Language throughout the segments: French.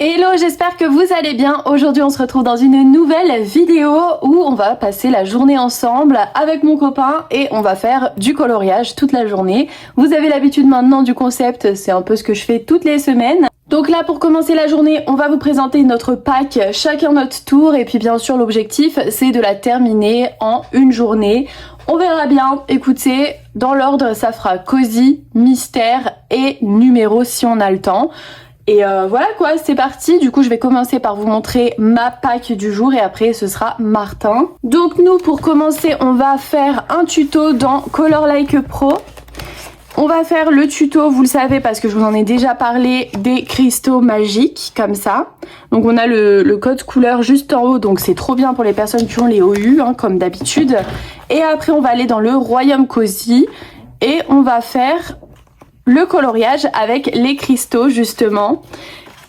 Hello, j'espère que vous allez bien. Aujourd'hui on se retrouve dans une nouvelle vidéo où on va passer la journée ensemble avec mon copain et on va faire du coloriage toute la journée. Vous avez l'habitude maintenant du concept, c'est un peu ce que je fais toutes les semaines. Donc là pour commencer la journée, on va vous présenter notre pack chacun notre tour et puis bien sûr l'objectif c'est de la terminer en une journée. On verra bien, écoutez, dans l'ordre ça fera cosy, mystère et numéro si on a le temps. Et voilà quoi, c'est parti. Du coup, je vais commencer par vous montrer ma pack du jour et après ce sera Martin. Donc nous, pour commencer, on va faire un tuto dans Color Like Pro. On va faire le tuto, vous le savez parce que je vous en ai déjà parlé, des cristaux magiques comme ça. Donc on a le code couleur juste en haut, donc c'est trop bien pour les personnes qui ont les OU, hein, comme d'habitude. Et après, on va aller dans le Royaume Cozy et on va faire le coloriage avec les cristaux justement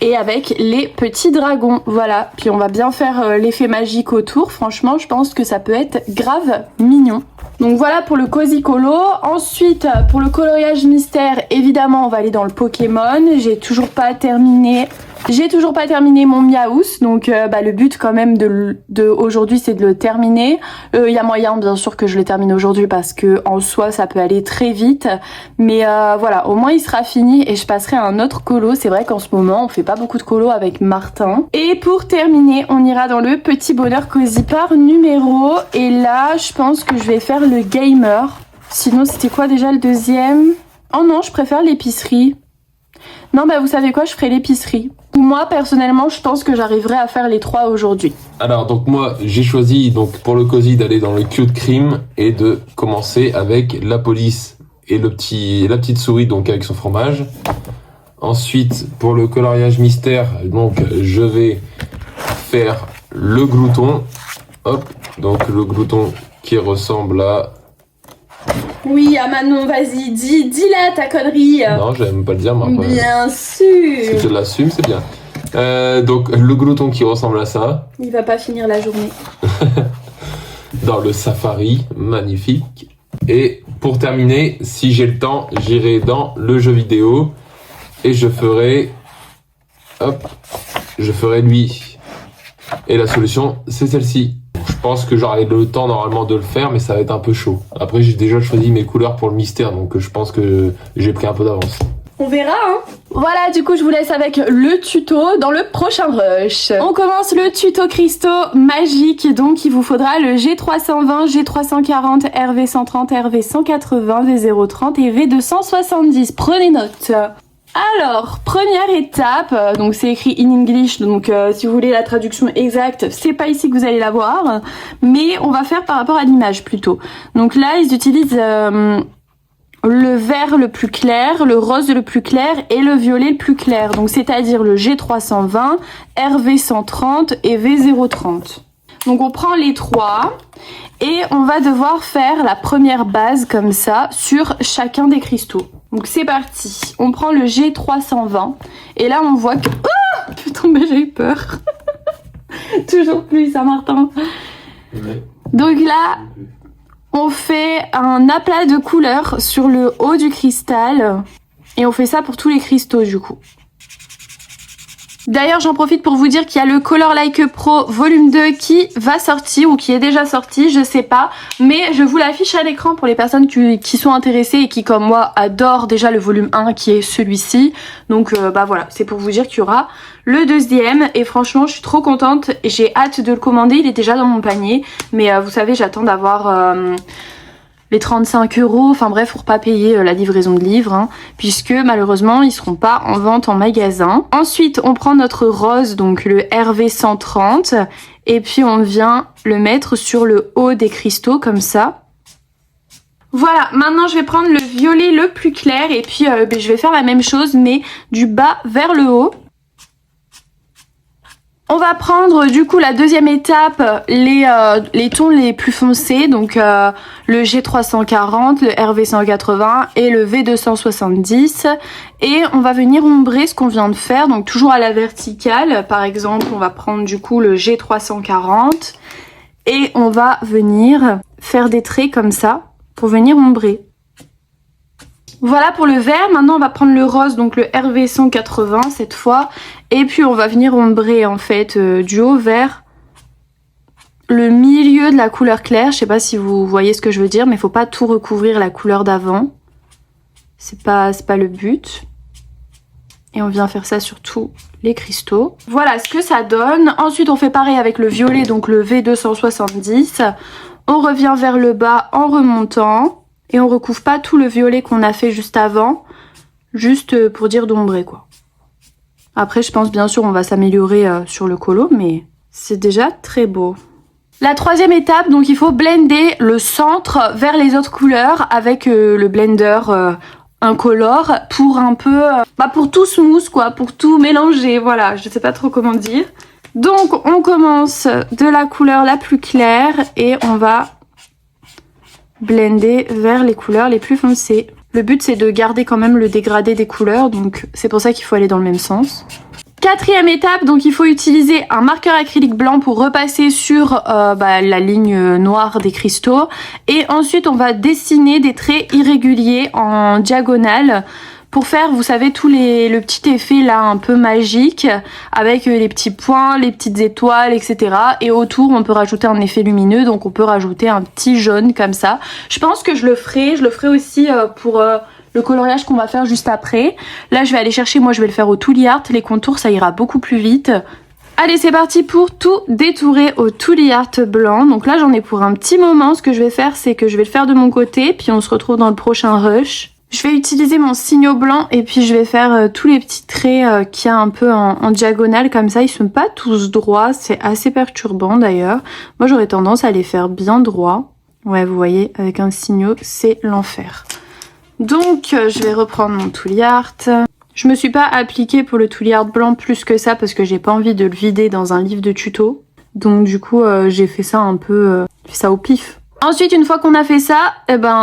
et avec les petits dragons, voilà. Puis on va bien faire l'effet magique autour, franchement je pense que ça peut être grave mignon. Donc voilà pour le cozy colo. Ensuite pour le coloriage mystère, évidemment on va aller dans le Pokémon. J'ai toujours pas terminé mon Miaous, donc le but quand même de aujourd'hui c'est de le terminer. Il y a moyen bien sûr que je le termine aujourd'hui parce que en soi ça peut aller très vite, mais voilà, au moins il sera fini et je passerai à un autre colo. C'est vrai qu'en ce moment on fait pas beaucoup de colo avec Martin. Et pour terminer on ira dans le petit bonheur cozy par numéro et là je pense que je vais faire le gamer. Sinon c'était quoi déjà le deuxième? Oh non, je préfère l'épicerie. Non vous savez quoi, je ferai l'épicerie. Moi personnellement je pense que j'arriverai à faire les trois aujourd'hui. Alors donc moi j'ai choisi donc pour le cozy d'aller dans le cute cream et de commencer avec la police et la petite souris donc avec son fromage. Ensuite pour le coloriage mystère donc je vais faire le glouton. Hop, donc le glouton qui ressemble à... Oui, ah Manon, vas-y, dis-la ta connerie. Non, j'aime pas le dire, mais après... Bien sûr. Si tu l'assumes, c'est bien. Donc, le glouton qui ressemble à ça. Il va pas finir la journée. Dans le safari, magnifique. Et pour terminer, si j'ai le temps, j'irai dans le jeu vidéo et je ferai... Hop, je ferai lui. Et la solution, c'est celle-ci. Je pense que j'aurai le temps normalement de le faire, mais ça va être un peu chaud. Après, j'ai déjà choisi mes couleurs pour le mystère, donc je pense que j'ai pris un peu d'avance. On verra, hein. Voilà, du coup, je vous laisse avec le tuto dans le prochain rush. On commence le tuto cristaux magique, donc il vous faudra le G320, G340, RV130, RV180, V030 et V270. Prenez note. Alors, première étape, donc c'est écrit in English, donc si vous voulez la traduction exacte, c'est pas ici que vous allez la voir, mais on va faire par rapport à l'image plutôt. Donc là, ils utilisent le vert le plus clair, le rose le plus clair et le violet le plus clair, donc c'est-à-dire le G320, RV130 et V030. Donc on prend les trois et on va devoir faire la première base comme ça sur chacun des cristaux. Donc c'est parti, on prend le G320 et là on voit que... Oh putain, mais j'ai eu peur. Toujours plus Saint-Martin. Ouais. Donc là, on fait un aplat de couleurs sur le haut du cristal et on fait ça pour tous les cristaux du coup. D'ailleurs, j'en profite pour vous dire qu'il y a le Color Like Pro volume 2 qui va sortir ou qui est déjà sorti, je sais pas. Mais je vous l'affiche à l'écran pour les personnes qui sont intéressées et qui, comme moi, adorent déjà le volume 1 qui est celui-ci. Donc voilà, c'est pour vous dire qu'il y aura le deuxième. Et franchement, je suis trop contente. J'ai hâte de le commander, il est déjà dans mon panier. Mais vous savez, j'attends d'avoir... les 35 €, enfin bref, pour pas payer la livraison de livres, hein, puisque malheureusement ils seront pas en vente en magasin. Ensuite on prend notre rose, donc le RV130, et puis on vient le mettre sur le haut des cristaux comme ça. Voilà, maintenant je vais prendre le violet le plus clair et puis je vais faire la même chose mais du bas vers le haut. On va prendre du coup la deuxième étape, les tons les plus foncés, donc le G340, le RV180 et le V270. Et on va venir ombrer ce qu'on vient de faire, donc toujours à la verticale. Par exemple, on va prendre du coup le G340 et on va venir faire des traits comme ça pour venir ombrer. Voilà pour le vert. Maintenant, on va prendre le rose, donc le RV 180 cette fois. Et puis, on va venir ombrer en fait du haut vers le milieu de la couleur claire. Je sais pas si vous voyez ce que je veux dire, mais il faut pas tout recouvrir la couleur d'avant. C'est pas le but. Et on vient faire ça sur tous les cristaux. Voilà ce que ça donne. Ensuite, on fait pareil avec le violet, donc le V270. On revient vers le bas en remontant. Et on recouvre pas tout le violet qu'on a fait juste avant. Juste pour dire d'ombrer, quoi. Après, je pense bien sûr on va s'améliorer sur le colo, mais c'est déjà très beau. La troisième étape, donc il faut blender le centre vers les autres couleurs avec le blender incolore pour un peu... pour tout smooth, quoi, pour tout mélanger, voilà, je sais pas trop comment dire. Donc on commence de la couleur la plus claire et on va blender vers les couleurs les plus foncées. Le but c'est de garder quand même le dégradé des couleurs, donc c'est pour ça qu'il faut aller dans le même sens. Quatrième étape, donc il faut utiliser un marqueur acrylique blanc pour repasser sur la ligne noire des cristaux. Et ensuite on va dessiner des traits irréguliers en diagonale pour faire, vous savez, le petit effet là un peu magique avec les petits points, les petites étoiles, etc. Et autour, on peut rajouter un effet lumineux, donc on peut rajouter un petit jaune comme ça. Je pense que je le ferai aussi pour le coloriage qu'on va faire juste après. Là, je vais aller chercher, moi je vais le faire au Tooly Art. Les contours, ça ira beaucoup plus vite. Allez, c'est parti pour tout détourer au Tooly Art blanc. Donc là, j'en ai pour un petit moment. Ce que je vais faire, c'est que je vais le faire de mon côté, puis on se retrouve dans le prochain rush. Je vais utiliser mon signaux blanc et puis je vais faire tous les petits traits qu'il y a un peu en diagonale comme ça. Ils sont pas tous droits, c'est assez perturbant d'ailleurs. Moi j'aurais tendance à les faire bien droits. Ouais, vous voyez, avec un signaux, c'est l'enfer. Donc je vais reprendre mon Tooly Art. Je me suis pas appliquée pour le Tooly Art blanc plus que ça parce que j'ai pas envie de le vider dans un livre de tuto. Donc du coup j'ai fait ça un peu, j'ai fait ça au pif. Ensuite, une fois qu'on a fait ça,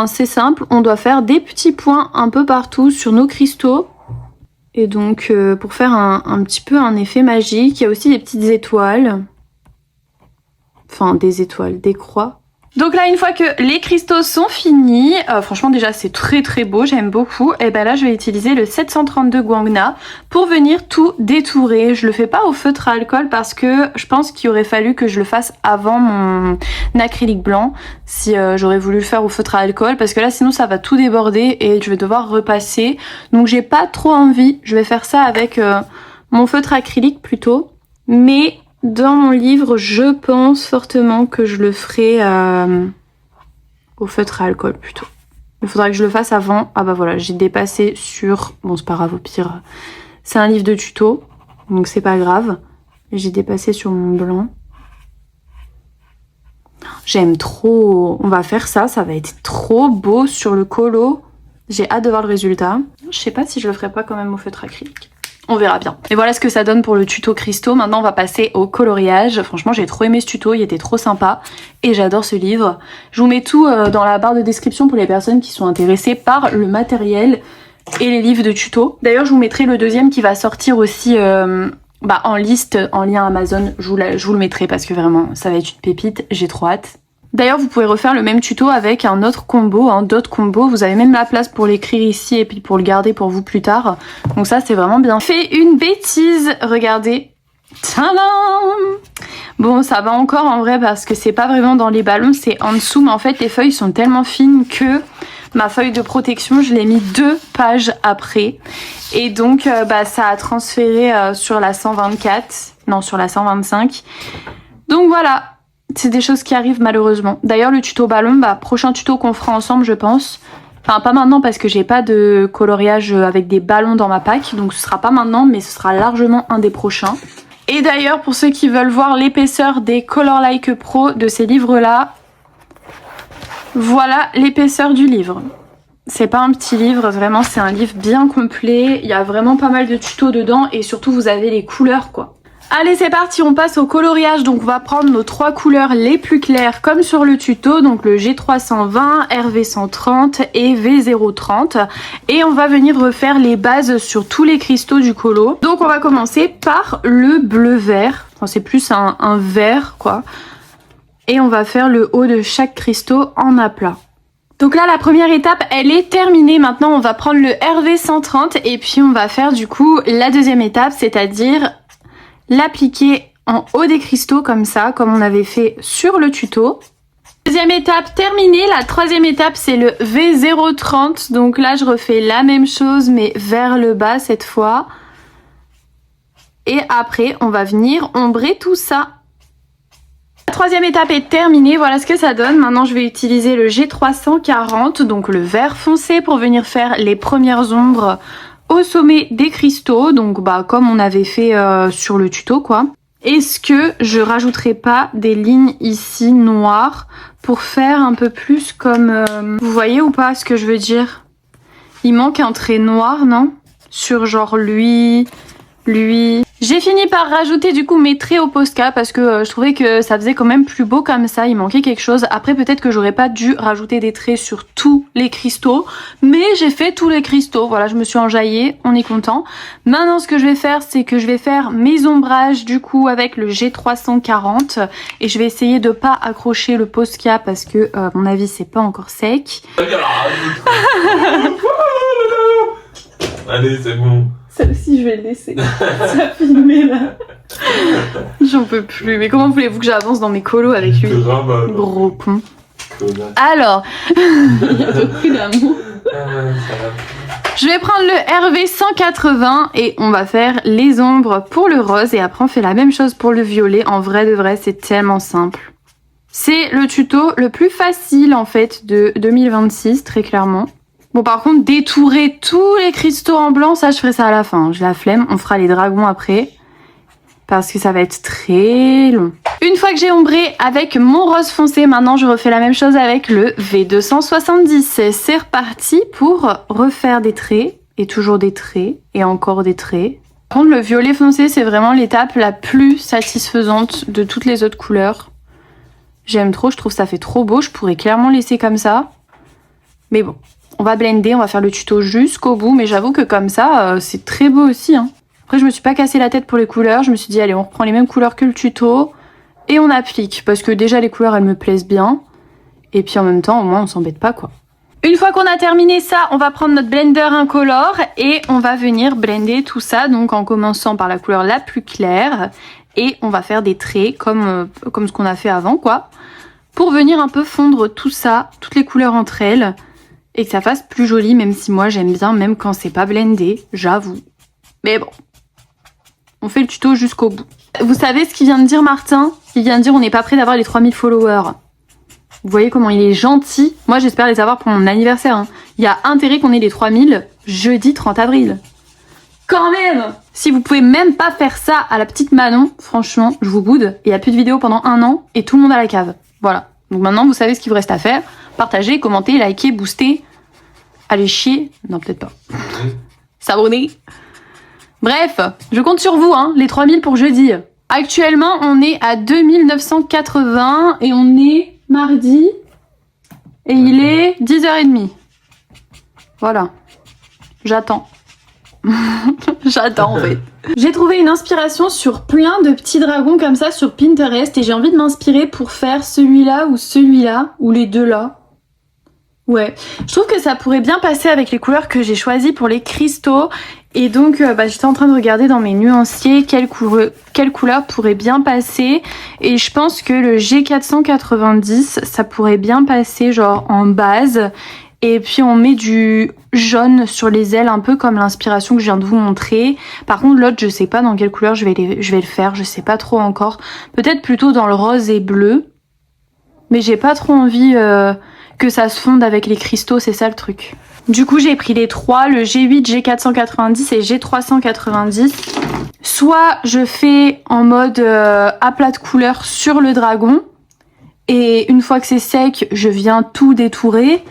c'est simple, on doit faire des petits points un peu partout sur nos cristaux. Et donc, pour faire un petit peu un effet magique, il y a aussi des petites étoiles. Enfin, des étoiles, des croix. Donc là, une fois que les cristaux sont finis, franchement déjà c'est très très beau, j'aime beaucoup. Et là je vais utiliser le 732 Guangna pour venir tout détourer. Je le fais pas au feutre à alcool parce que je pense qu'il aurait fallu que je le fasse avant mon acrylique blanc. Si j'aurais voulu le faire au feutre à alcool, parce que là sinon ça va tout déborder et je vais devoir repasser. Donc j'ai pas trop envie, je vais faire ça avec mon feutre acrylique plutôt. Mais... dans mon livre, je pense fortement que je le ferai au feutre à alcool plutôt. Il faudra que je le fasse avant. Ah bah voilà, j'ai dépassé sur... Bon, c'est pas grave, au pire. C'est un livre de tuto, donc c'est pas grave. J'ai dépassé sur mon blanc. J'aime trop. On va faire ça, ça va être trop beau sur le colo. J'ai hâte de voir le résultat. Je sais pas si je le ferai pas quand même au feutre acrylique. On verra bien. Et voilà ce que ça donne pour le tuto cristaux. Maintenant, on va passer au coloriage. Franchement, j'ai trop aimé ce tuto. Il était trop sympa. Et j'adore ce livre. Je vous mets tout dans la barre de description pour les personnes qui sont intéressées par le matériel et les livres de tuto. D'ailleurs, je vous mettrai le deuxième qui va sortir aussi en liste, en lien Amazon. Je vous le mettrai parce que vraiment, ça va être une pépite. J'ai trop hâte. D'ailleurs, vous pouvez refaire le même tuto avec un autre combo, d'autres combos. Vous avez même la place pour l'écrire ici et puis pour le garder pour vous plus tard. Donc ça, c'est vraiment bien. Fait une bêtise, regardez. Tadam! Bon, ça va encore en vrai parce que c'est pas vraiment dans les ballons, c'est en dessous. Mais en fait, les feuilles sont tellement fines que ma feuille de protection, je l'ai mis 2 pages après. Et donc, ça a transféré sur la 124. Non, sur la 125. Donc voilà. C'est des choses qui arrivent malheureusement. D'ailleurs le tuto ballon, prochain tuto qu'on fera ensemble je pense. Enfin pas maintenant parce que j'ai pas de coloriage avec des ballons dans ma pack. Donc ce sera pas maintenant mais ce sera largement un des prochains. Et d'ailleurs pour ceux qui veulent voir l'épaisseur des Color Like Pro de ces livres là. Voilà l'épaisseur du livre. C'est pas un petit livre, vraiment c'est un livre bien complet. Il y a vraiment pas mal de tutos dedans et surtout vous avez les couleurs quoi. Allez c'est parti, on passe au coloriage. Donc on va prendre nos 3 couleurs les plus claires comme sur le tuto. Donc le G320, RV130 et V030. Et on va venir refaire les bases sur tous les cristaux du colo. Donc on va commencer par le bleu vert. Enfin c'est plus un vert quoi. Et on va faire le haut de chaque cristaux en aplat. Donc là, la première étape, elle est terminée. Maintenant, on va prendre le RV130 et puis on va faire du coup la deuxième étape, c'est-à-dire l'appliquer en haut des cristaux comme ça, comme on avait fait sur le tuto. Deuxième étape terminée. La troisième étape, c'est le V030. Donc là, je refais la même chose, mais vers le bas cette fois. Et après, on va venir ombrer tout ça. La troisième étape est terminée, voilà ce que ça donne. Maintenant, je vais utiliser le G340, donc le vert foncé, pour venir faire les premières ombres au sommet des cristaux. Donc, comme on avait fait sur le tuto, quoi. Est-ce que je rajouterai pas des lignes ici noires pour faire un peu plus comme... Vous voyez ou pas ce que je veux dire? Il manque un trait noir, non? Sur genre lui... J'ai fini par rajouter du coup mes traits au Posca parce que je trouvais que ça faisait quand même plus beau comme ça, il manquait quelque chose. Après peut-être que j'aurais pas dû rajouter des traits sur tous les cristaux, mais j'ai fait tous les cristaux, voilà, je me suis enjaillée, on est content. Maintenant ce que je vais faire, c'est que je vais faire mes ombrages du coup avec le G340 et je vais essayer de pas accrocher le Posca parce que à mon avis c'est pas encore sec. Allez, c'est bon. Celle-ci, je vais le laisser. Ça filmer là. J'en peux plus. Mais comment voulez-vous que j'avance dans mes colos avec lui? Gros con. Alors, il y a beaucoup d'amour. Je vais prendre le RV180 et on va faire les ombres pour le rose. Et après, on fait la même chose pour le violet. En vrai de vrai, c'est tellement simple. C'est le tuto le plus facile en fait de 2026, très clairement. Bon, par contre, détourer tous les cristaux en blanc, ça, je ferai ça à la fin. J'ai la flemme. On fera les dragons après. Parce que ça va être très long. Une fois que j'ai ombré avec mon rose foncé, maintenant, je refais la même chose avec le V270. C'est reparti pour refaire des traits. Et toujours des traits. Et encore des traits. Par contre, le violet foncé, c'est vraiment l'étape la plus satisfaisante de toutes les autres couleurs. J'aime trop. Je trouve ça fait trop beau. Je pourrais clairement laisser comme ça. Mais bon. On va blender, on va faire le tuto jusqu'au bout, mais j'avoue que comme ça, c'est très beau aussi. Hein. Après, je me suis pas cassé la tête pour les couleurs. Je me suis dit, allez, on reprend les mêmes couleurs que le tuto et on applique. Parce que déjà, les couleurs, elles me plaisent bien. Et puis en même temps, au moins, on s'embête pas, quoi. Une fois qu'on a terminé ça, on va prendre notre blender incolore et on va venir blender tout ça. Donc en commençant par la couleur la plus claire. Et on va faire des traits comme ce qu'on a fait avant, quoi. Pour venir un peu fondre tout ça, toutes les couleurs entre elles. Et que ça fasse plus joli, même si moi j'aime bien, même quand c'est pas blendé, j'avoue. Mais bon, on fait le tuto jusqu'au bout. Vous savez ce qu'il vient de dire Martin? Il vient de dire on n'est pas prêt d'avoir les 3000 followers. Vous voyez comment il est gentil? Moi j'espère les avoir pour mon anniversaire. Hein. Il y a intérêt qu'on ait les 3000 jeudi 30 avril. Quand même! Si vous pouvez même pas faire ça à la petite Manon, franchement, je vous boude. Il n'y a plus de vidéos pendant 1 an et tout le monde à la cave. Voilà. Donc maintenant vous savez ce qu'il vous reste à faire. Partagez, commentez, likez, boostez. Allez chier. Non, peut-être pas. S'abonner. Bref, je compte sur vous, hein, les 3000 pour jeudi. Actuellement, on est à 2980 et on est mardi. Et il est 10h30. Voilà. J'attends. J'attends en fait. J'ai trouvé une inspiration sur plein de petits dragons comme ça sur Pinterest et j'ai envie de m'inspirer pour faire celui-là ou les deux là. Ouais, je trouve que ça pourrait bien passer avec les couleurs que j'ai choisies pour les cristaux. Et donc, j'étais en train de regarder dans mes nuanciers quelle couleur pourrait bien passer. Et je pense que le G490, ça pourrait bien passer genre en base. Et puis on met du jaune sur les ailes, un peu comme l'inspiration que je viens de vous montrer. Par contre, l'autre, je sais pas dans quelle couleur je vais le faire. Je sais pas trop encore. Peut-être plutôt dans le rose et bleu. Mais j'ai pas trop envie... que ça se fonde avec les cristaux, c'est ça le truc. Du coup, j'ai pris les trois, le G8, G490 et G390. Soit je fais en mode aplat de couleur sur le dragon, et une fois que c'est sec, je viens tout détourer,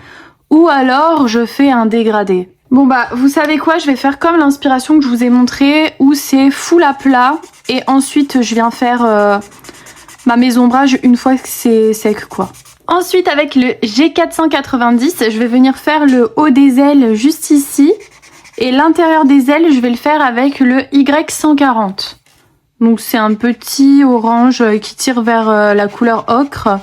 ou alors je fais un dégradé. Bon vous savez quoi, je vais faire comme l'inspiration que je vous ai montré, où c'est full à plat, et ensuite je viens faire mes ombrages une fois que c'est sec, quoi. Ensuite, avec le G490, je vais venir faire le haut des ailes juste ici. Et l'intérieur des ailes, je vais le faire avec le Y140. Donc c'est un petit orange qui tire vers la couleur ocre.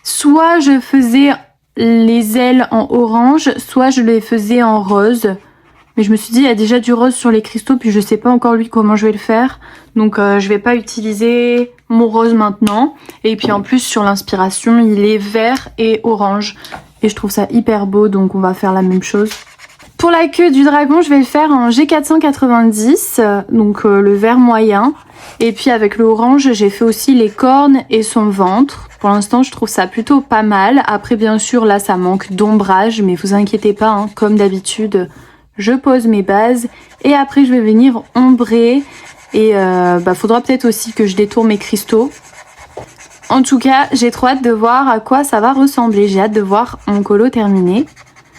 Soit je faisais les ailes en orange, soit je les faisais en rose. Mais je me suis dit, il y a déjà du rose sur les cristaux, puis je sais pas encore lui comment je vais le faire. Donc je vais pas utiliser mon rose maintenant. Et puis en plus, sur l'inspiration, il est vert et orange. Et je trouve ça hyper beau, donc on va faire la même chose. Pour la queue du dragon, je vais le faire en G490, donc le vert moyen. Et puis avec le orange, j'ai fait aussi les cornes et son ventre. Pour l'instant, je trouve ça plutôt pas mal. Après, bien sûr, là, ça manque d'ombrage, mais vous inquiétez pas, hein, comme d'habitude, je pose mes bases. Et après, je vais venir ombrer. Et faudra peut-être aussi que je détourne mes cristaux. En tout cas, j'ai trop hâte de voir à quoi ça va ressembler. J'ai hâte de voir mon colo terminé.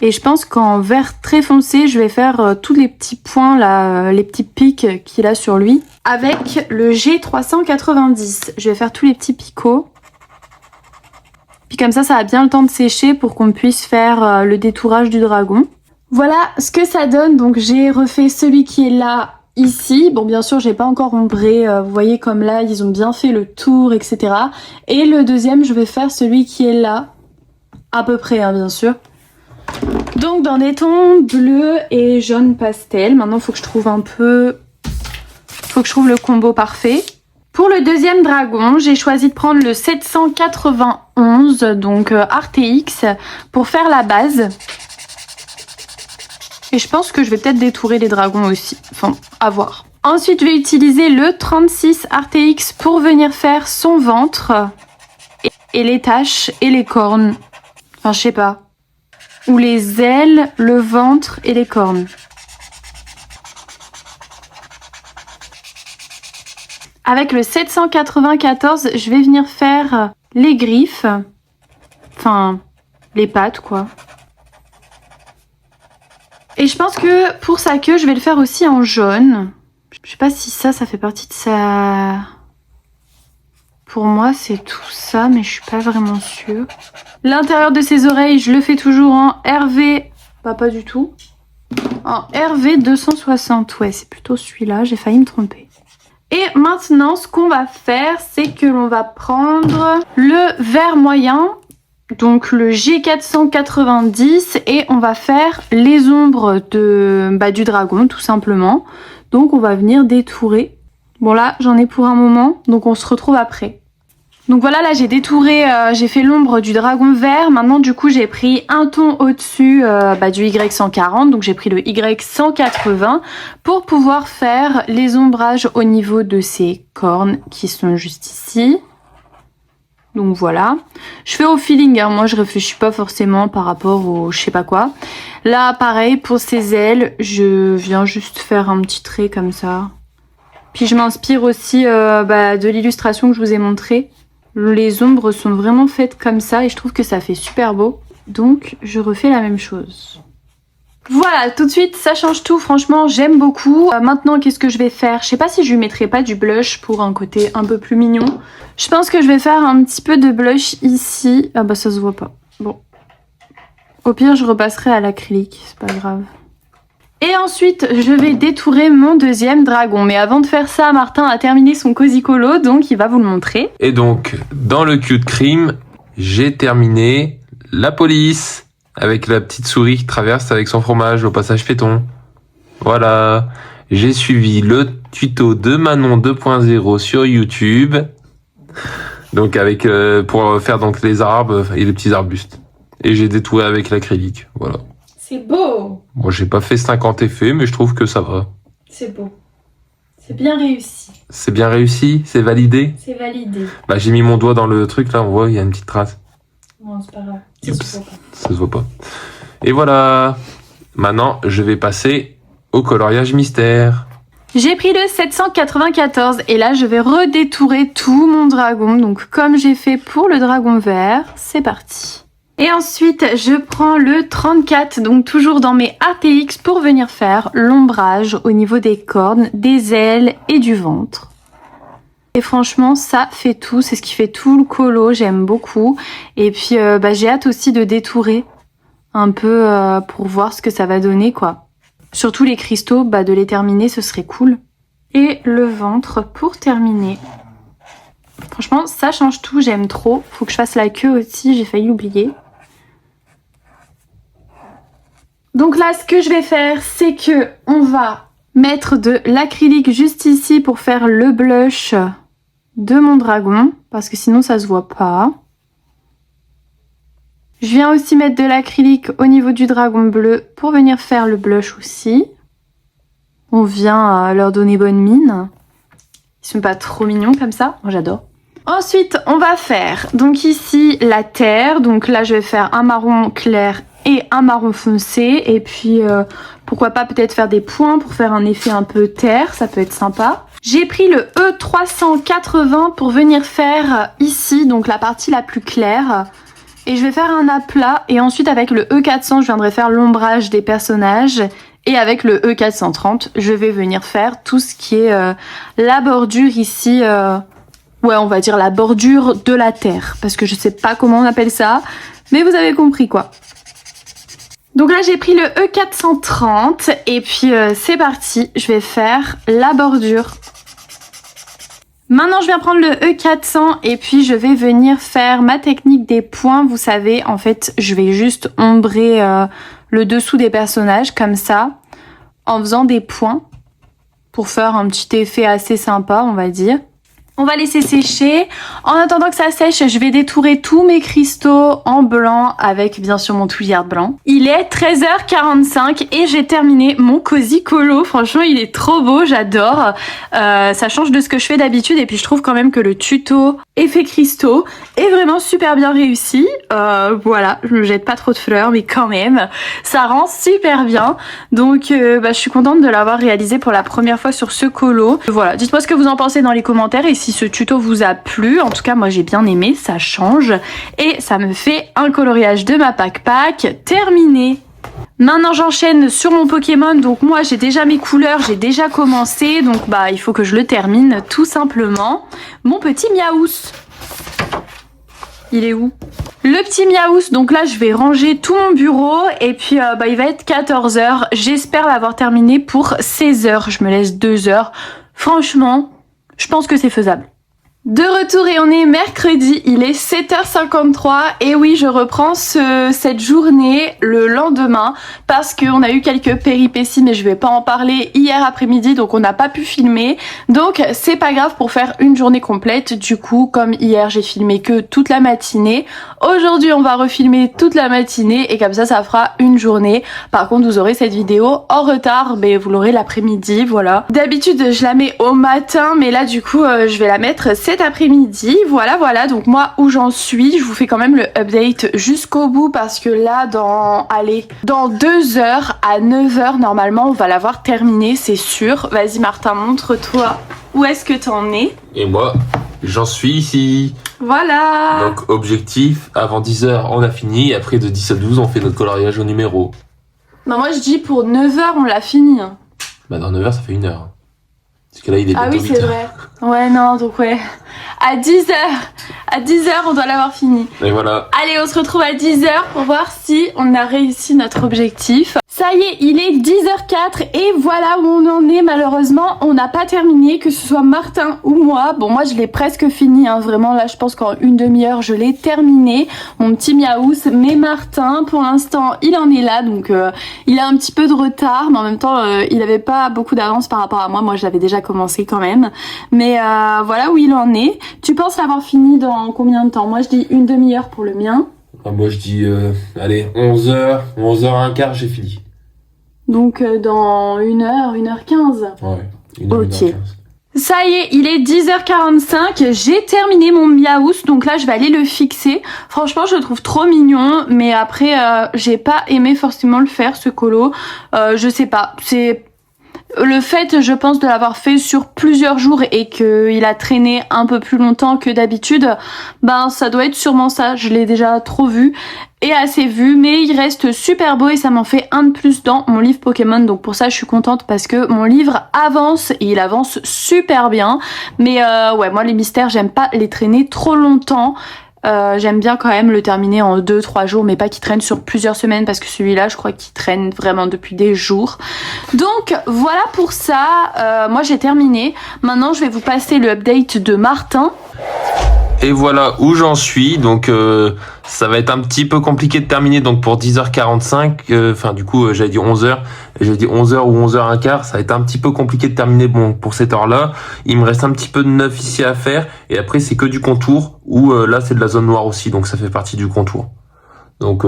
Et je pense qu'en vert très foncé, je vais faire tous les petits points, là, les petits pics qu'il a sur lui. Avec le G390, je vais faire tous les petits picots. Puis comme ça a bien le temps de sécher pour qu'on puisse faire le détourage du dragon. Voilà ce que ça donne. Donc j'ai refait celui qui est là, ici. Bon, bien sûr, j'ai pas encore ombré. Vous voyez comme là, ils ont bien fait le tour, etc. Et le deuxième, je vais faire celui qui est là. À peu près, hein, bien sûr. Donc dans des tons bleu et jaune pastel. Maintenant il faut que je trouve le combo parfait. Pour le deuxième dragon, j'ai choisi de prendre le 791, donc RTX, pour faire la base. Et je pense que je vais peut-être détourer les dragons aussi. Enfin, à voir. Ensuite, je vais utiliser le 36 RTX pour venir faire son ventre. Et les taches et les cornes. Enfin, je sais pas. Ou les ailes, le ventre et les cornes. Avec le 794, je vais venir faire les griffes. Enfin, les pattes, quoi. Et je pense que pour sa queue, je vais le faire aussi en jaune. Je sais pas si ça fait partie de sa... Pour moi, c'est tout ça, mais je suis pas vraiment sûre. L'intérieur de ses oreilles, je le fais toujours en RV... pas du tout. En RV 260. Ouais, c'est plutôt celui-là. J'ai failli me tromper. Et maintenant, ce qu'on va faire, c'est que l'on va prendre le vert moyen. Donc le G490. Et on va faire les ombres du dragon, tout simplement. Donc on va venir détourer. Bon là, j'en ai pour un moment. Donc on se retrouve après. Donc voilà, là j'ai détouré, j'ai fait l'ombre du dragon vert. Maintenant du coup j'ai pris un ton au-dessus du Y140. Donc j'ai pris le Y180 pour pouvoir faire les ombrages au niveau de ces cornes qui sont juste ici. Donc voilà. Je fais au feeling, hein. Moi je réfléchis pas forcément par rapport au je sais pas quoi. Là pareil pour ses ailes, je viens juste faire un petit trait comme ça. Puis je m'inspire aussi de l'illustration que je vous ai montrée. Les ombres sont vraiment faites comme ça et je trouve que ça fait super beau. Donc je refais la même chose. Voilà, tout de suite ça change tout, franchement j'aime beaucoup. Maintenant qu'est-ce que je vais faire? Je sais pas si je lui mettrai pas du blush pour un côté un peu plus mignon. Je pense que je vais faire un petit peu de blush ici. Ah bah ça se voit pas. Bon. Au pire je repasserai à l'acrylique, c'est pas grave. Et ensuite, je vais détourer mon deuxième dragon. Mais avant de faire ça, Martin a terminé son Cozy Colo, donc il va vous le montrer. Et donc, dans le Cute Cream, j'ai terminé la police avec la petite souris qui traverse avec son fromage au passage piéton. Voilà. J'ai suivi le tuto de Manon 2.0 sur YouTube. Donc pour faire donc les arbres et les petits arbustes. Et j'ai détouré avec l'acrylique. Voilà. C'est beau. Bon, j'ai pas fait 50 effets, mais je trouve que ça va. C'est beau. C'est bien réussi. C'est bien réussi? C'est validé? C'est validé. Bah, j'ai mis mon doigt dans le truc, là, on voit, il y a une petite trace. Non, c'est pas grave. Ça se voit pas. Et voilà. Maintenant, je vais passer au coloriage mystère. J'ai pris le 794 et là, je vais redétourer tout mon dragon. Donc, comme j'ai fait pour le dragon vert, c'est parti. Et ensuite, je prends le 34, donc toujours dans mes RTX pour venir faire l'ombrage au niveau des cornes, des ailes et du ventre. Et franchement, ça fait tout, c'est ce qui fait tout le colo, j'aime beaucoup. Et puis, j'ai hâte aussi de détourer un peu pour voir ce que ça va donner, quoi. Surtout les cristaux, de les terminer, ce serait cool. Et le ventre pour terminer. Franchement, ça change tout, j'aime trop. Faut que je fasse la queue aussi, j'ai failli l'oublier. Donc là, ce que je vais faire, c'est que on va mettre de l'acrylique juste ici pour faire le blush de mon dragon, parce que sinon ça se voit pas. Je viens aussi mettre de l'acrylique au niveau du dragon bleu pour venir faire le blush aussi. On vient leur donner bonne mine. Ils sont pas trop mignons comme ça, moi j'adore. Ensuite, on va faire donc ici la terre. Donc là, je vais faire un marron clair et un marron foncé. Et puis, pourquoi pas peut-être faire des points pour faire un effet un peu terre. Ça peut être sympa. J'ai pris le E380 pour venir faire ici, donc la partie la plus claire. Et je vais faire un aplat. Et ensuite, avec le E400, je viendrai faire l'ombrage des personnages. Et avec le E430, je vais venir faire tout ce qui est la bordure ici... Ouais, on va dire la bordure de la terre, parce que je sais pas comment on appelle ça, mais vous avez compris quoi. Donc là, j'ai pris le E430, et puis c'est parti, je vais faire la bordure. Maintenant, je viens prendre le E400, et puis je vais venir faire ma technique des points. Vous savez, en fait, je vais juste ombrer le dessous des personnages, comme ça, en faisant des points, pour faire un petit effet assez sympa, on va dire. On va laisser sécher. En attendant que ça sèche, je vais détourer tous mes cristaux en blanc avec bien sûr mon touillard blanc. Il est 13h45 et j'ai terminé mon Cozy Colo. Franchement, il est trop beau, j'adore. Ça change de ce que je fais d'habitude et puis je trouve quand même que le tuto effet cristaux est vraiment super bien réussi. Voilà, je me jette pas trop de fleurs, mais quand même, ça rend super bien. Donc, je suis contente de l'avoir réalisé pour la première fois sur ce colo. Voilà, dites-moi ce que vous en pensez dans les commentaires et si ce tuto vous a plu. En tout cas, moi j'ai bien aimé, ça change et ça me fait un coloriage de ma pack terminé. Maintenant j'enchaîne sur mon Pokémon, donc moi j'ai déjà mes couleurs, j'ai déjà commencé, donc il faut que je le termine tout simplement. Mon petit Miaous. Il est où? Le petit Miaous, donc là je vais ranger tout mon bureau et puis il va être 14h. J'espère l'avoir terminé pour 16h, je me laisse 2 heures. Franchement, je pense que c'est faisable. De retour et on est mercredi, il est 7h53 et oui je reprends cette journée le lendemain parce qu'on a eu quelques péripéties mais je vais pas en parler hier après-midi donc on n'a pas pu filmer donc c'est pas grave pour faire une journée complète. Du coup comme hier j'ai filmé que toute la matinée, aujourd'hui on va refilmer toute la matinée et comme ça fera une journée. Par contre vous aurez cette vidéo en retard, mais vous l'aurez l'après-midi, voilà. D'habitude je la mets au matin mais là du coup je vais la mettre cet après-midi, voilà, donc moi où j'en suis, je vous fais quand même le update jusqu'au bout parce que là dans 2 heures à 9h normalement on va l'avoir terminé, c'est sûr. Vas-y Martin, montre-toi où est-ce que t'en es. Et moi, j'en suis ici. Voilà. Donc objectif, avant 10h on a fini, après de 10 à 12 on fait notre coloriage au numéro. Bah moi je dis pour 9h on l'a fini. Bah dans 9h ça fait 1 heure. Parce que là il est bientôt 8h. Ah oui c'est vrai. Ouais non donc ouais. À 10h on doit l'avoir fini. Et voilà. Allez on se retrouve à 10h pour voir si on a réussi notre objectif. Ça y est, il est 10h04 et voilà où on en est. Malheureusement, on n'a pas terminé, que ce soit Martin ou moi. Bon, moi, je l'ai presque fini, hein. Vraiment, là, je pense qu'en une demi-heure, je l'ai terminé. Mon petit Miaous. Mais Martin, pour l'instant, il en est là. Donc, il a un petit peu de retard. Mais en même temps, il n'avait pas beaucoup d'avance par rapport à moi. Moi, je l'avais déjà commencé quand même. Mais voilà où il en est. Tu penses l'avoir fini dans combien de temps? Moi, je dis une demi-heure pour le mien. Ah, moi, je dis, allez, 11h, 11h15, j'ai fini. Donc dans 1h, 1h15. Ouais, 1h15. Ok. Ça y est, il est 10h45, j'ai terminé mon Miaous, donc là je vais aller le fixer. Franchement je le trouve trop mignon, mais après j'ai pas aimé forcément le faire ce colo. Je sais pas, c'est... Le fait, je pense, de l'avoir fait sur plusieurs jours et qu'il a traîné un peu plus longtemps que d'habitude, ben ça doit être sûrement ça, je l'ai déjà trop vu et assez vu, mais il reste super beau et ça m'en fait un de plus dans mon livre Pokémon, donc pour ça je suis contente parce que mon livre avance et il avance super bien, mais ouais moi les mystères j'aime pas les traîner trop longtemps. J'aime bien quand même le terminer en 2-3 jours mais pas qu'il traîne sur plusieurs semaines parce que celui-là je crois qu'il traîne vraiment depuis des jours. Donc voilà pour ça, moi j'ai terminé. Maintenant je vais vous passer le update de Martin. Et voilà où j'en suis. Donc ça va être un petit peu compliqué de terminer. Donc pour 10h45, enfin du coup j'avais dit 11h. J'ai dit 11h ou 11h15. Ça va être un petit peu compliqué de terminer pour cette heure-là. Il me reste un petit peu de neuf ici à faire. Et après c'est que du contour. Où là c'est de la zone noire aussi. Donc ça fait partie du contour. Donc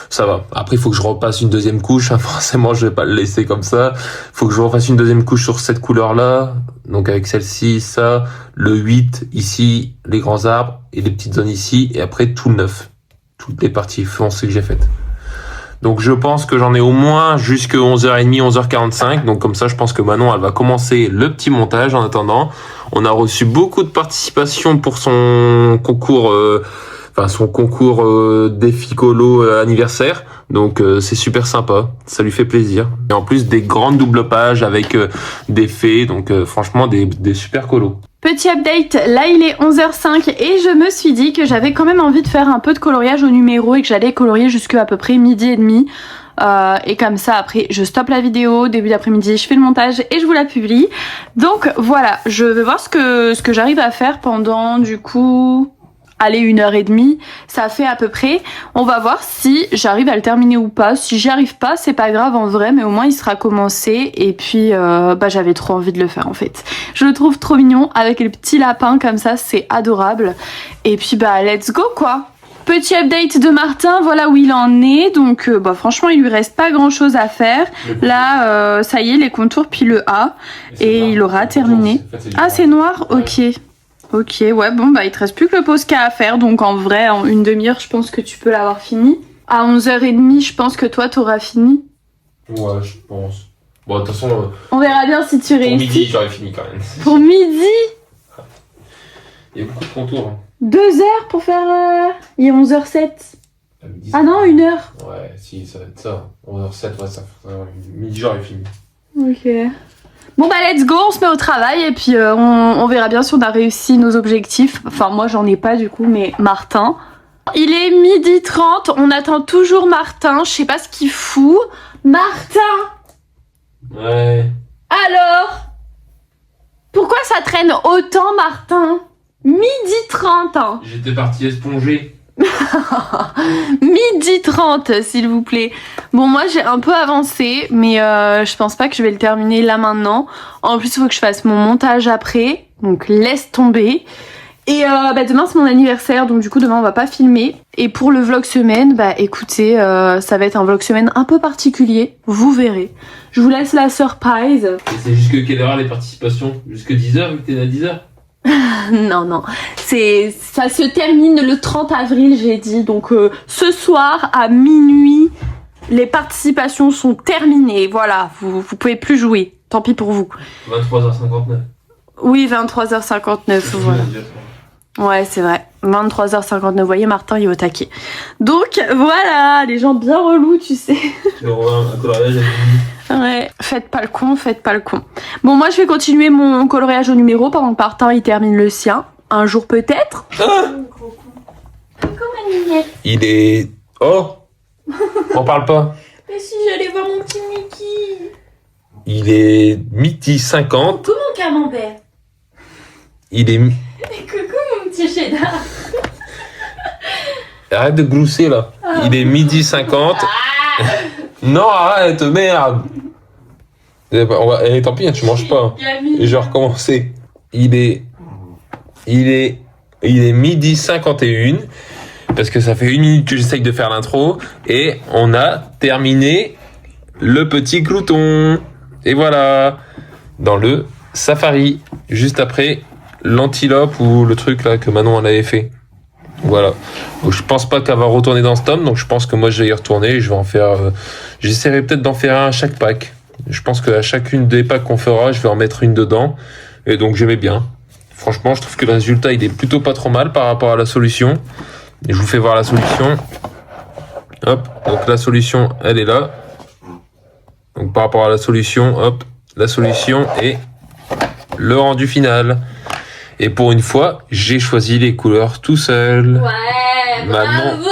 ça va. Après il faut que je repasse une deuxième couche. Hein. Forcément je vais pas le laisser comme ça. Il faut que je refasse une deuxième couche sur cette couleur-là. Donc avec celle-ci, ça, le 8 ici, les grands arbres et les petites zones ici. Et après tout le neuf. Toutes les parties foncées que j'ai faites. Donc je pense que j'en ai au moins jusque 11h30, 11h45. Donc comme ça je pense que Manon elle va commencer le petit montage en attendant. On a reçu beaucoup de participation pour son concours... son concours défi colo anniversaire. Donc c'est super sympa, ça lui fait plaisir. Et en plus des grandes doubles pages avec des faits, donc franchement des super colos. Petit update, là il est 11h05 et je me suis dit que j'avais quand même envie de faire un peu de coloriage au numéro et que j'allais colorier jusqu'à peu près 12h30. Et comme ça après je stoppe la vidéo, début d'après-midi je fais le montage et je vous la publie. Donc voilà, je vais voir ce que j'arrive à faire pendant du coup... Allez, 1h30, ça fait à peu près. On va voir si j'arrive à le terminer ou pas. Si j'y arrive pas, c'est pas grave en vrai, mais au moins il sera commencé. Et puis, j'avais trop envie de le faire en fait. Je le trouve trop mignon avec les petits lapins comme ça, c'est adorable. Et puis, let's go quoi. Petit update de Martin, voilà où il en est. Donc, franchement, il lui reste pas grand chose à faire. Là, ça y est, les contours puis le A. Et il aura terminé. Ah, c'est noir? Ok. Ok, ouais, bon, il te reste plus que le Posca à faire, donc en vrai, en une demi-heure, je pense que tu peux l'avoir fini. À 11h30, je pense que toi, t'auras fini. Ouais, je pense. Bon, de toute façon... on verra bien si tu réussis. Pour midi, j'aurais fini quand même. Pour midi? Il y a beaucoup de contours. Hein. 2 heures pour faire... Il est 11h07. Ah non, 1 heure. Ouais, si, ça va être ça. 11h07, ouais, ça midi, j'aurais fini. Ok. Bon let's go, on se met au travail et puis on verra bien si on a réussi nos objectifs. Enfin moi j'en ai pas du coup, mais Martin. Il est 12h30, on attend toujours Martin, je sais pas ce qu'il fout. Martin! Ouais. Alors? Pourquoi ça traîne autant Martin? 12h30 hein. J'étais parti esponger. 12h30 s'il vous plaît. Bon moi j'ai un peu avancé mais je pense pas que je vais le terminer là maintenant. En plus il faut que je fasse mon montage après. Donc laisse tomber. Et demain c'est mon anniversaire donc du coup demain on va pas filmer. Et pour le vlog semaine écoutez ça va être un vlog semaine un peu particulier. Vous verrez. Je vous laisse la surprise. Et c'est jusque quelle heure les participations? Jusque 10h vu que t'es à 10h? Non, ça se termine le 30 avril, j'ai dit. Donc ce soir à minuit, les participations sont terminées. Voilà, vous pouvez plus jouer. Tant pis pour vous. 23h59. Oui, 23h59, voilà. Ouais, c'est vrai. 23h59. Vous voyez, Martin, il est au taquet. Donc voilà, les gens bien relous, tu sais. Un coloriage Ouais, faites pas le con, faites pas le con. Bon, moi, je vais continuer mon coloriage au numéro pendant que Martin, il termine le sien. Un jour peut-être. Il est... Oh. On parle pas. Mais si, j'allais voir mon petit Mickey. Il est 12h50. Coucou mon camembert. Il est... Coucou mon petit cheddar. Arrête de glousser là. Il est 12h50. Non, arrête, merde. Tant pis, tu manges pas. Et je vais recommencer. Il est 12h51. Parce que ça fait 1 minute que j'essaye de faire l'intro. Et on a terminé le petit clouton. Et voilà. Dans le safari. Juste après l'antilope ou le truc là que Manon elle avait fait. Voilà. Donc, je pense pas qu'elle va retourner dans ce tome. Donc je pense que moi je vais y retourner. Et je vais en faire... j'essaierai peut-être d'en faire un à chaque pack. Je pense qu'à chacune des packs qu'on fera, je vais en mettre une dedans. Et donc j'aimais bien. Franchement, je trouve que le résultat il est plutôt pas trop mal par rapport à la solution. Et je vous fais voir la solution. Hop, donc la solution, elle est là. Donc par rapport à la solution, hop, la solution et le rendu final. Et pour une fois, j'ai choisi les couleurs tout seul. Ouais, Manon. bravo.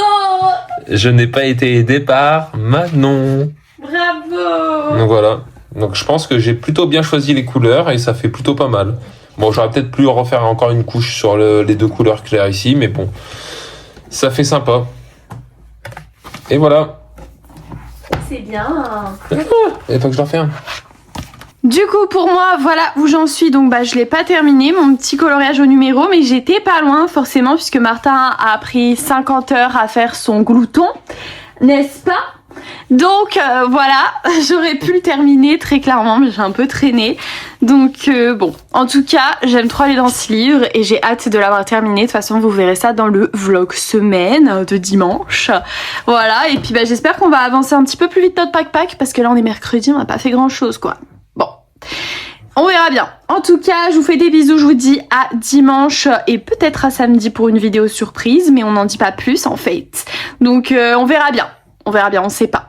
Je n'ai pas été aidé par Manon. Bravo. Donc voilà. Donc je pense que j'ai plutôt bien choisi les couleurs et ça fait plutôt pas mal. Bon, j'aurais peut-être pu refaire encore une couche sur les 2 couleurs claires ici, mais bon, ça fait sympa. Et voilà. C'est bien. Et pas que je leur fais un. Du coup, pour moi, voilà où j'en suis. Donc, bah, je l'ai pas terminé, mon petit coloriage au numéro, mais j'étais pas loin, forcément, puisque Martin a pris 50 heures à faire son glouton, n'est-ce pas? Donc, voilà, j'aurais pu le terminer très clairement, mais j'ai un peu traîné. Donc, bon, en tout cas, j'aime trop aller dans ce livre et j'ai hâte de l'avoir terminé. De toute façon, vous verrez ça dans le vlog semaine de dimanche. Voilà, et puis bah, j'espère qu'on va avancer un petit peu plus vite notre pack parce que là, on est mercredi, on n'a pas fait grand-chose, quoi. Bon, on verra bien. En tout cas, je vous fais des bisous, je vous dis à dimanche et peut-être à samedi pour une vidéo surprise, mais on n'en dit pas plus en fait. Donc, on verra bien. On verra bien, on sait pas.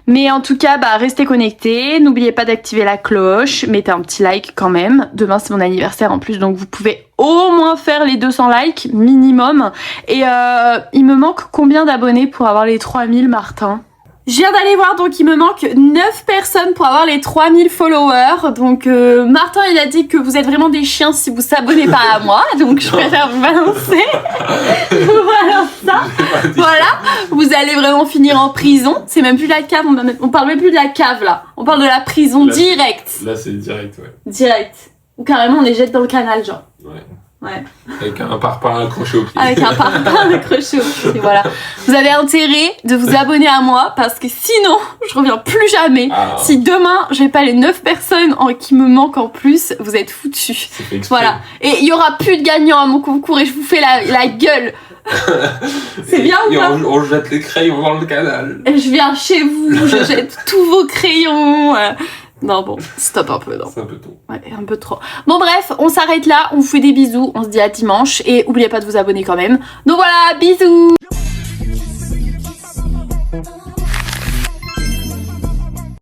Mais en tout cas, bah, restez connectés. N'oubliez pas d'activer la cloche. Mettez un petit like quand même. Demain, c'est mon anniversaire en plus. Donc, vous pouvez au moins faire les 200 likes minimum. Et il me manque combien d'abonnés pour avoir les 3000, Martin ? Je viens d'aller voir, donc il me manque 9 personnes pour avoir les 3000 followers. Donc Martin, il a dit que vous êtes vraiment des chiens si vous s'abonnez pas à moi. Donc je préfère vous balancer. Je vous balance ça. Voilà, vous allez vraiment finir en prison. C'est même plus la cave, on parle même plus de la cave là. On parle de la prison directe. Là, c'est direct, ouais. Direct. Ou carrément on les jette dans le canal, genre. Ouais. Ouais. Avec un parpaing accroché au pied. Avec un parpaing accroché au pied, voilà. Vous avez intérêt de vous abonner à moi parce que sinon, je reviens plus jamais. Ah. Si demain, j'ai pas les 9 personnes qui me manquent en plus, vous êtes foutus. Voilà. Et il y aura plus de gagnants à mon concours et je vous fais la gueule. C'est bien ou pas ? On jette les crayons dans le canal. Et je viens chez vous, je jette tous vos crayons. Non, bon, stop un peu, non. C'est un peu tôt. Ouais, un peu trop. Bon, bref, on s'arrête là, on vous fait des bisous, on se dit à dimanche, et oubliez pas de vous abonner quand même. Donc voilà, bisous!